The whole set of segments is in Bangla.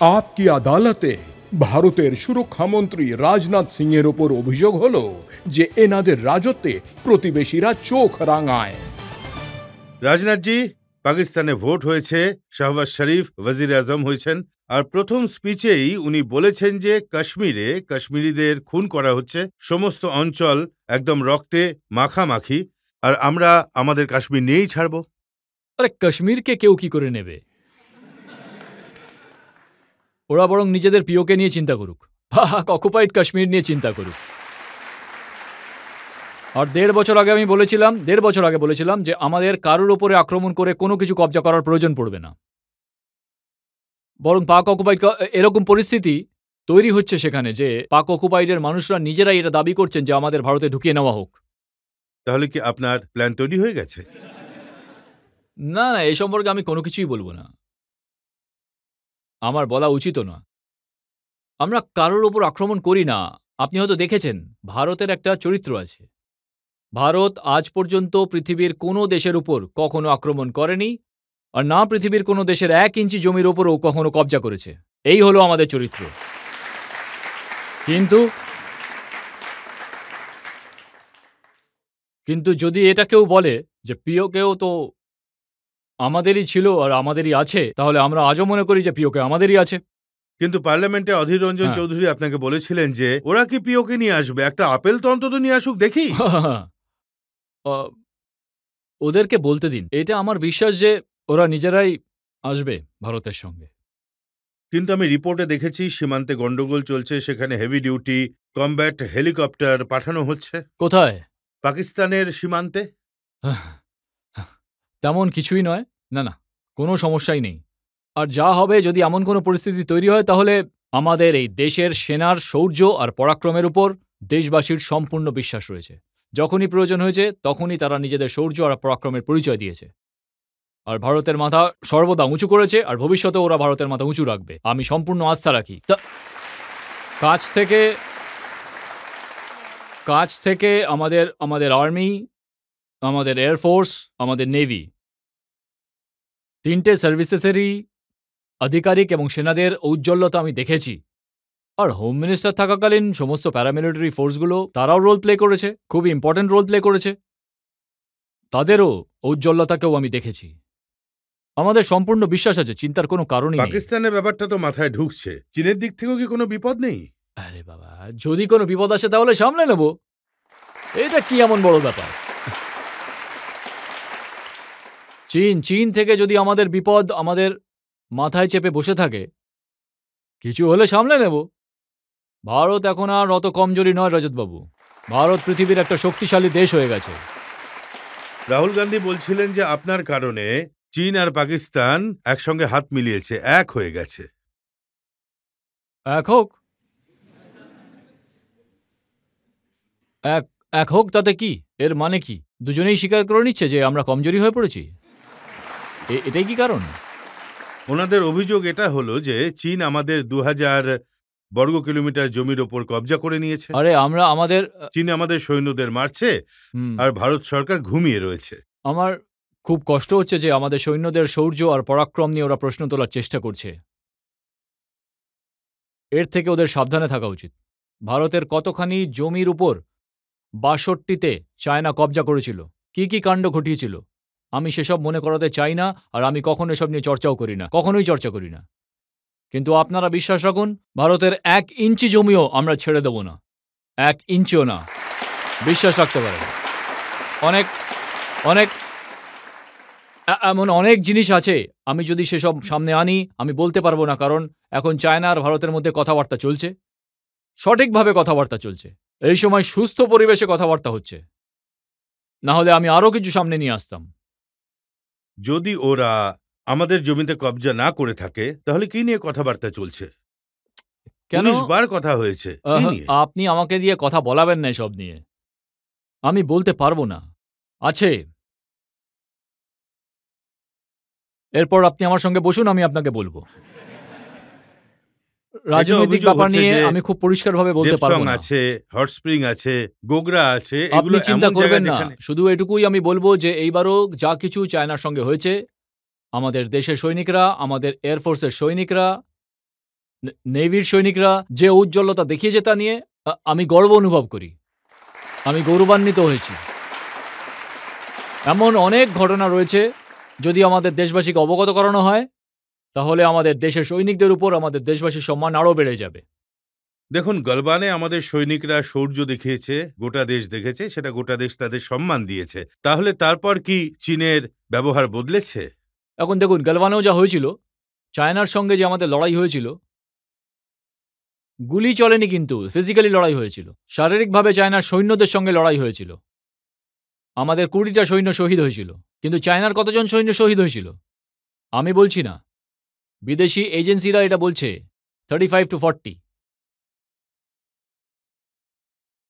আপকি আদালতে ভারতের সুরক্ষামন্ত্রী রাজনাথ সিং এর ওপর অভিযোগ হলো যে এনাদের রাজত্বে প্রতিবেশীরা চোখ রাঙায়। রাজনাথজি, পাকিস্তানে ভোট হয়েছে, শাহবাজ শরীফ ওয়াজির আজম হয়েছেন, আর প্রথম স্পিচেই উনি বলেছেন যে কাশ্মীরে কাশ্মীরিদের খুন করা হচ্ছে, সমস্ত অঞ্চল একদম রক্তে মাখামাখি, আর আমরা আমাদের কাশ্মীর নিয়েই ছাড়বো। আরে কাশ্মীরকে কেউ কি করে নেবে? ওরা বরং নিজেদের পিওকে নিয়ে চিন্তা করুক, পাক অকুপাইড কাশ্মীর নিয়ে চিন্তা করুক। আর ১.৫ বছর আগে বলেছিলাম যে আমাদের কারোর ওপরে আক্রমণ করে কোনো কিছু কব্জা করার প্রয়োজন পড়বে না। বরং পাক অকুপাইড এরকম পরিস্থিতি তৈরি হচ্ছে সেখানে যে পাক অকুপাইডের মানুষরা নিজেরাই এটা দাবি করছেন যে আমাদের ভারতে ঢুকিয়ে নেওয়া হোক। তাহলে কি আপনার প্ল্যান তৈরি হয়ে গেছে? না, এই সম্পর্কে আমি কোনো কিছুই বলবো না। আমার বলা উচিতও না। আমরা কারোর ওপর আক্রমণ করি না। আপনি হয়তো দেখেছেন, ভারতের একটা চরিত্র আছে। ভারত আজ পর্যন্ত পৃথিবীর কোনো দেশের উপর কখনো আক্রমণ করেনি, আর না পৃথিবীর কোনো দেশের ১ ইঞ্চি জমির ওপরও কখনো কব্জা করেছে। এই হলো আমাদের চরিত্র। কিন্তু যদি এটা কেউ বলে যে পিওকেও তো আমাদেরই ছিল আর আমাদেরই আছে, তাহলে আমরা আজও মনে করি যে পিওকে আমাদেরই আছে। কিন্তু পার্লামেন্টে অধীর রঞ্জন হ্যাঁ। চৌধুরী আপনাকে বলেছিলেন যে ওরা কি পিওকে নিয়ে আসবে, একটা আপেল তো অন্তত নিয়ে আসুক দেখি। আ ওদেরকে বলতে দিন। এটা আমার বিশ্বাস যে ওরা নিজেরাই আসবে ভারতের সঙ্গে। কিন্তু আমি রিপোর্টে দেখেছি সীমান্তে গন্ডগোল চলছে, সেখানে হেভি ডিউটি কমব্যাট হেলিকপ্টার পাঠানো হচ্ছে কোথায়? পাকিস্তানের সীমান্তে। তেমন কিছুই নয়। না, কোনো সমস্যাই নেই। আর যা হবে, যদি এমন কোনো পরিস্থিতি তৈরি হয়, তাহলে আমাদের এই দেশের সেনার শৌর্য আর পরাক্রমের উপর দেশবাসীর সম্পূর্ণ বিশ্বাস রয়েছে। যখনই প্রয়োজন হয়েছে, তখনই তারা নিজেদের শৌর্য আর পরাক্রমের পরিচয় দিয়েছে। আর ভারতের মাথা সর্বদা উঁচু করেছে, আর ভবিষ্যতেও ওরা ভারতের মাথা উঁচু রাখবে। আমি সম্পূর্ণ আস্থা রাখি। কাছ থেকে আমাদের আর্মি, আমাদের এয়ার ফোর্স, আমাদের নেভি, ৩ টে সার্ভিসেসেরই আধিকারিক এবং সেনাদের ঔজ্জ্বল্যতা আমি দেখেছি। আর হোম মিনিস্টার থাকাকালীন সমস্ত প্যারামিলিটারি ফোর্সগুলো তারাও রোল প্লে করেছে, খুবই ইম্পর্টেন্ট রোল প্লে করেছে। তাদেরও ঔজ্জ্বল্যতাকেও আমি দেখেছি। আমাদের সম্পূর্ণ বিশ্বাস আছে, চিন্তার কোনো কারণই নেই। পাকিস্তানের ব্যাপারটা তো মাথায় ঢুকছে, চীনের দিক থেকেও কি কোনো বিপদ নেই? আরে বাবা, যদি কোনো বিপদ আসে তাহলে সামলে নেব। এটা কি এমন বড় ব্যাপার? চীন থেকে যদি আমাদের বিপদ আমাদের মাথায় চেপে বসে থাকে, কিছু হলে সামলে নেব। ভারত এখন আর অত কমজোরি নয় রজতবাবু। ভারত পৃথিবীর একটা শক্তিশালী দেশ হয়ে গেছে। রাহুল গান্ধী বলছিলেন যে আপনার কারণে চীন আর পাকিস্তান একসঙ্গে হাত মিলিয়েছে, এক হয়ে গেছে। এক হোক, এক হোক, তাতে কি? এর মানে কি? দুজনেই স্বীকার করে নিচ্ছে যে আমরা কমজোরি হয়ে পড়েছি? এটাই কি কারণ? ওনাদের অভিযোগ এটা হলো যে চীন আমাদের ২০০০ বর্গ কিলোমিটার জমির ওপর কবজা করে নিয়েছে, আরে আমরা আমাদের চীন আমাদের সৈন্যদের মারছে, আর ভারত সরকার ঘুমিয়ে রয়েছে। আমার খুব কষ্ট হচ্ছে যে আমাদের সৈন্যদের শৌর্য আর পরাক্রম নিয়ে ওরা প্রশ্ন তোলার চেষ্টা করছে। এর থেকে ওদের সাবধানে থাকা উচিত। ভারতের কতখানি জমির উপর ৬২তে চায়না কব্জা করেছিল, কি কাণ্ড ঘটিয়েছিল, আমি সেসব মনে করাতে চাই না, আর আমি কখনো এসব নিয়ে চর্চাও করি না, কখনোই চর্চা করি না। কিন্তু আপনারা বিশ্বাস রাখুন, ভারতের ১ ইঞ্চি জমিও আমরা ছেড়ে দেব না। ১ ইঞ্চিও না। বিশ্বাস রাখতে পারেন। অনেক অনেক এমন অনেক জিনিস আছে, আমি যদি সেসব সামনে আনি, আমি বলতে পারব না, কারণ এখন চায়না আর ভারতের মধ্যে কথাবার্তা চলছে। সঠিকভাবে কথাবার্তা চলছে। এই সময় সুস্থ পরিবেশে কথাবার্তা হচ্ছে। না হলে আমি আরো কিছু সামনে নিয়ে আসতাম। যদি ওরা আমাদের জমিতে কবজা না করে থাকে, তাহলে কি নিয়ে কথাবার্তা চলছে? কেন? ১৯ বার কথা হয়েছে, কি নিয়ে? আপনি আমাকে দিয়ে কথা বলাবেন না এসব নিয়ে। আমি বলতে পারব না। আছে। এরপর আপনি আমার সঙ্গে বসুন, আমি আপনাকে বলব। রাজনৈতিক ব্যাপার নিয়ে আমি খুব পরিষ্কারভাবে বলতে পারব না। আছে, হট স্প্রিং আছে, গোগরা আছে, আপনি এগুলো চিন্তা এমন জায়গা করবেন না। যেখানে শুধু এটুকুই আমি বলব যে এইবারও যা কিছু চায়নার সঙ্গে হয়েছে, আমাদের দেশের সৈনিকরা, আমাদের এয়ার ফোর্সের সৈনিকরা নেভির সৈনিকরা যে ঔজ্জ্বল্যতা দেখিয়েছে তা নিয়ে আমি গর্ব অনুভব করি। আমি গৌরবান্বিত হয়েছি। এমন অনেক ঘটনা রয়েছে, যদি আমাদের দেশবাসীকে অবগত করানো হয়, তাহলে আমাদের দেশের সৈনিকদের উপর আমাদের দেশবাসীর সম্মান আরও বেড়ে যাবে। দেখুন, গলবানে আমাদের সৈনিকরা শৌর্য দেখিয়েছে, গোটা দেশ দেখেছে, সেটা গোটা দেশ তাদের সম্মান দিয়েছে। তাহলে তারপর কি চীনের ব্যবহার বদলেছে? এখন দেখুন, গালওয়ানেও যা হয়েছিল, চায়নার সঙ্গে যে আমাদের লড়াই হয়েছিল, গুলি চলেনি কিন্তু ফিজিক্যালি লড়াই হয়েছিল। শারীরিকভাবে চায়নার সৈন্যদের সঙ্গে লড়াই হয়েছিল। আমাদের ২০টা সৈন্য শহীদ হয়েছিল। কিন্তু চায়নার কতজন সৈন্য শহীদ হয়েছিল? আমি বলছি না, বিদেশি এজেন্সিরা এটা বলছে 35 to 40।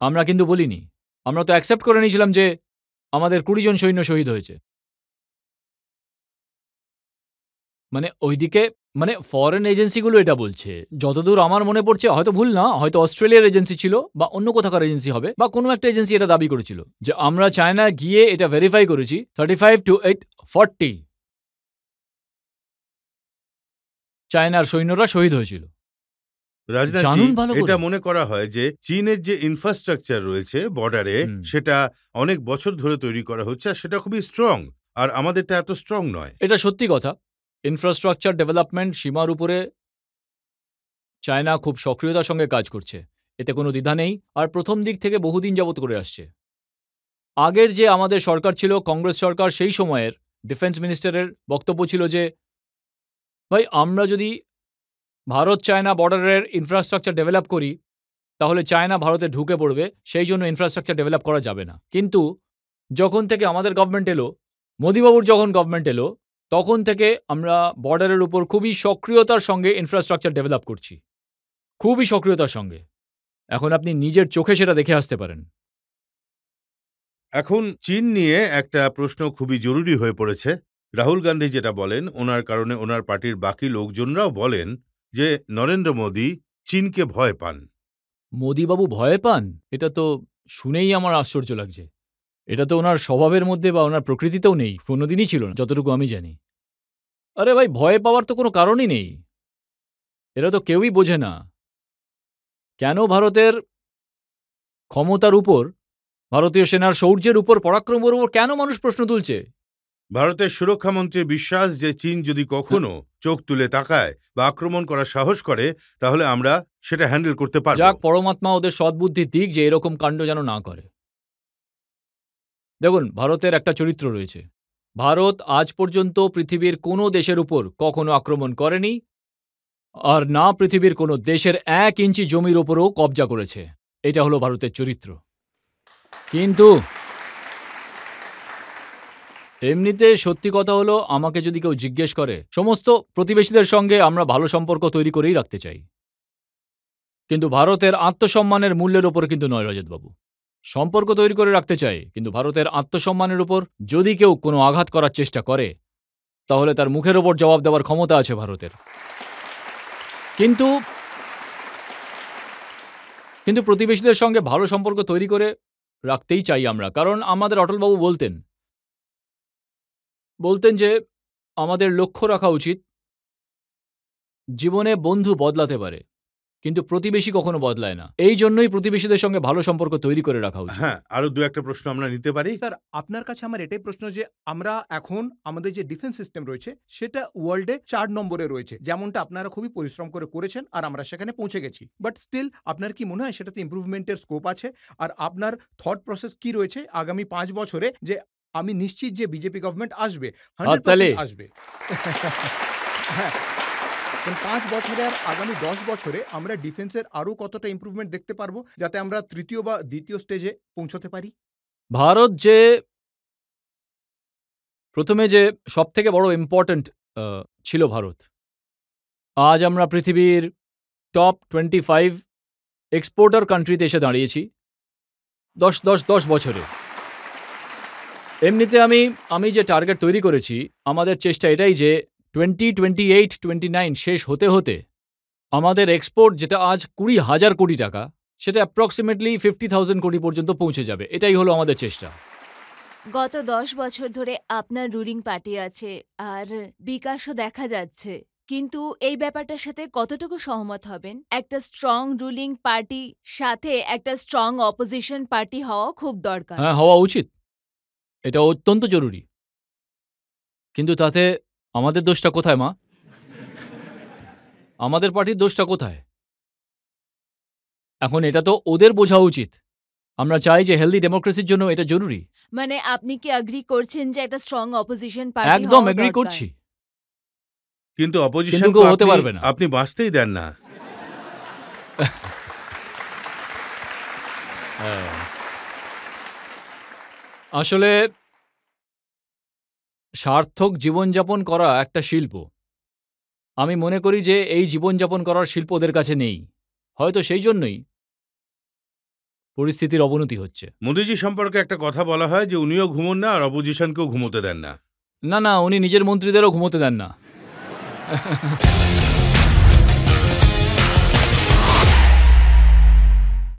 আমরা কিন্তু বলিনি। আমরা তো অ্যাকসেপ্ট করে নিয়েছিলাম যে আমাদের ২০ জন সৈন্য শহীদ হয়েছে। মানে ওইদিকে, মানে ফরেন এজেন্সিগুলো এটা বলছে। যতদূর আমার মনে পড়ছে, হয়তো ভুল না, হয়তো অস্ট্রেলিয়ার এজেন্সি ছিল বা অন্য কোথাকার এজেন্সি হবে বা কোনো একটা এজেন্সি এটা দাবি করেছিল যে আমরা চায়নায় গিয়ে এটা ভেরিফাই করেছি 35 to 40 চায়নার সৈন্যরা শহীদ হয়েছিল। রাজনাথজি, জানুন ভালো করে। এটা মনে করা হয় যে চীনের যে ইনফ্রাস্ট্রাকচার রয়েছে বর্ডারে, হুম। সেটা অনেক বছর ধরে তৈরি করা হচ্ছে আর সেটা খুবই স্ট্রং, আর আমাদেরটা এত স্ট্রং নয়। এটা সত্যি কথা। ইনফ্রাস্ট্রাকচার ডেভেলপমেন্ট সীমার উপরে চায়না খুব সক্রিয়তার সঙ্গে কাজ করছে। এতে কোনো দ্বিধা নেই। আর প্রথম দিক থেকে বহুদিন যাবত করে আসছে। আগের যে আমাদের সরকার ছিল, কংগ্রেস সরকার, সেই সময়ের ডিফেন্স মিনিস্টারের বক্তব্য ছিল যে, ভাই আমরা যদি ভারত চায়না বর্ডারের ইনফ্রাস্ট্রাকচার ডেভেলপ করি, তাহলে চায়না ভারতে ঢুকে পড়বে। সেই জন্য ইনফ্রাস্ট্রাকচার ডেভেলপ করা যাবে না। কিন্তু যখন থেকে আমাদের গভর্নমেন্ট এলো, মোদিবাবুর যখন গভর্নমেন্ট এলো, তখন থেকে আমরা বর্ডারের উপর খুবই সক্রিয়তার সঙ্গে ইনফ্রাস্ট্রাকচার ডেভেলপ করছি। খুবই সক্রিয়তার সঙ্গে। এখন আপনি নিজের চোখে সেটা দেখে আসতে পারেন। এখন চীন নিয়ে একটা প্রশ্ন খুবই জরুরি হয়ে পড়েছে। রাহুল গান্ধী যেটা বলেন, ওনার কারণে ওনার পার্টির বাকি লোকজনরাও বলেন যে নরেন্দ্র মোদী চীনকে ভয় পান। মোদিবাবু ভয় পান? এটা তো শুনেই আমার আশ্চর্য লাগছে। এটা তো ওনার স্বভাবের মধ্যে বা ওনার প্রকৃতিতেও নেই। কোনোদিনই ছিল না, যতটুকু আমি জানি। আরে ভাই, ভয় পাওয়ার তো কোনো কারণই নেই। এরা তো কেউই বোঝে না। কেন ভারতের ক্ষমতার উপর, ভারতীয় সেনার শৌর্যের উপর, পরাক্রমের উপর কেন মানুষ প্রশ্ন তুলছে? ভারতের সুরক্ষা মন্ত্রীর বিশ্বাস যে চীন যদি কখনো চোখ তুলে তাকায় বা আক্রমণ করার সাহস করে, তাহলে আমরা সেটা হ্যান্ডেল করতে পারবো। যাক, পরমাত্মা ওদের সদ্বুদ্ধি দিক যে এরকম কাণ্ড যেন না করে। দেখুন, ভারতের একটা চরিত্র রয়েছে। ভারত আজ পর্যন্ত পৃথিবীর কোনো দেশের উপর কখনো আক্রমণ করেনি, আর না পৃথিবীর কোনো দেশের ১ ইঞ্চি জমির উপরও কব্জা করেছে। এটা হলো ভারতের চরিত্র। কিন্তু এমনিতে সত্যি কথা হলো, আমাকে যদি কেউ জিজ্ঞেস করে, সমস্ত প্রতিবেশীদের সঙ্গে আমরা ভালো সম্পর্ক তৈরি করেই রাখতে চাই। কিন্তু ভারতের আত্মসম্মানের মূল্যের উপর কিন্তু নয় রজতবাবু। সম্পর্ক তৈরি করে রাখতে চাই, কিন্তু ভারতের আত্মসম্মানের উপর যদি কেউ কোনো আঘাত করার চেষ্টা করে, তাহলে তার মুখের ওপর জবাব দেওয়ার ক্ষমতা আছে ভারতের। কিন্তু কিন্তু প্রতিবেশীদের সঙ্গে ভালো সম্পর্ক তৈরি করে রাখতেই চাই আমরা। কারণ আমাদের অটলবাবু বলতেন যে আমাদের লক্ষ্য রাখা উচিত, জীবনে বন্ধু বদলাতে পারে, কিন্তু প্রতিবেশী কখনো বদলায় না। এই জন্যই প্রতিবেশীদের সঙ্গে ভালো সম্পর্ক তৈরি করে রাখা উচিত। হ্যাঁ, আরো দু একটা প্রশ্ন আমরা নিতে পারি। স্যার, আপনার কাছে আমার এটাই প্রশ্ন যে আমরা এখন আমাদের যে ডিফেন্স সিস্টেম রয়েছে সেটা ওয়ার্ল্ডে ৪ নম্বরে রয়েছে, যেমনটা আপনারা খুবই পরিশ্রম করে করেছেন আর আমরা সেখানে পৌঁছে গেছি। বাট স্টিল আপনার কি মনে হয় সেটাতে ইমপ্রুভমেন্টের স্কোপ আছে? আর আপনার থট প্রসেস কি রয়েছে আগামী ৫ বছরে, যে আমি নিশ্চিত যে বিজেপি গভর্নমেন্ট আসবে, হাততালি। 100% আসবে। হ্যাঁ, ৫ বছরে আর আগামী ১০ বছরে আমরা ডিফেন্সের আরো কতটা ইমপ্রুভমেন্ট দেখতে পারবো, যাতে আমরা তৃতীয় বা দ্বিতীয় স্টেজে পৌঁছতে পারি? ভারত যে প্রথমে যে সবথেকে বড় ইম্পোর্টেন্ট ছিল ভারত। আজ আমরা পৃথিবীর টপ 25 এক্সপোর্টার কান্ট্রিতে এসে দাঁড়িয়েছি ১০ বছরে। এমনিতে আমি যে টার্গেট তৈরি করেছি, আমাদের চেষ্টা এটাই যে 2028-29 শেষ হতে হতে আমাদের এক্সপোর্ট, যেটা আজ ২০,০০০ কোটি টাকা, সেটা অ্যাপ্রক্সিমেটলি 50,000 কোটি পর্যন্ত পৌঁছে যাবে। এটাই হলো আমাদের চেষ্টা। গত ১০ বছর ধরে আপনার রুলিং পার্টি আছে আর বিকাশও দেখা যাচ্ছে। কিন্তু এই ব্যাপারটার সাথে কতটুকু সহমত হবেন? একটা স্ট্রং রুলিং পার্টি সাথে একটা স্ট্রং অপোজিশন পার্টি হওয়া খুব দরকার। হ্যাঁ, হওয়া উচিত। এটা অত্যন্ত জরুরি। কিন্তু তাতে আমাদের দোষটা কোথায় মা? আমাদের পার্টির দোষটা কোথায়? এখন এটা তো ওদের বোঝা উচিত। আমরা চাই যে হেলদি ডেমোক্রেসির জন্য এটা জরুরি। মানে আপনি কি এগ্রি করছেন যে একটা স্ট্রং অপোজিশন পার্টি একদম হওয়া এগ্রি দরকার? করছি। কিন্তু অপোজিশন কিন্তু কেউ হতে পারবে না। আপনি বাঁচতেই দেন না। আসলে সার্থক জীবনযাপন করা একটা শিল্প। আমি মনে করি যে এই জীবনযাপন করার শিল্প ওদের কাছে নেই। হয়তো সেই জন্যই পরিস্থিতির অবনতি হচ্ছে। মোদিজি সম্পর্কে একটা কথা বলা হয় যে উনিও ঘুমোন না আর অপোজিশনকেও ঘুমোতে দেন না। না, উনি নিজের মন্ত্রীদেরও ঘুমোতে দেন না।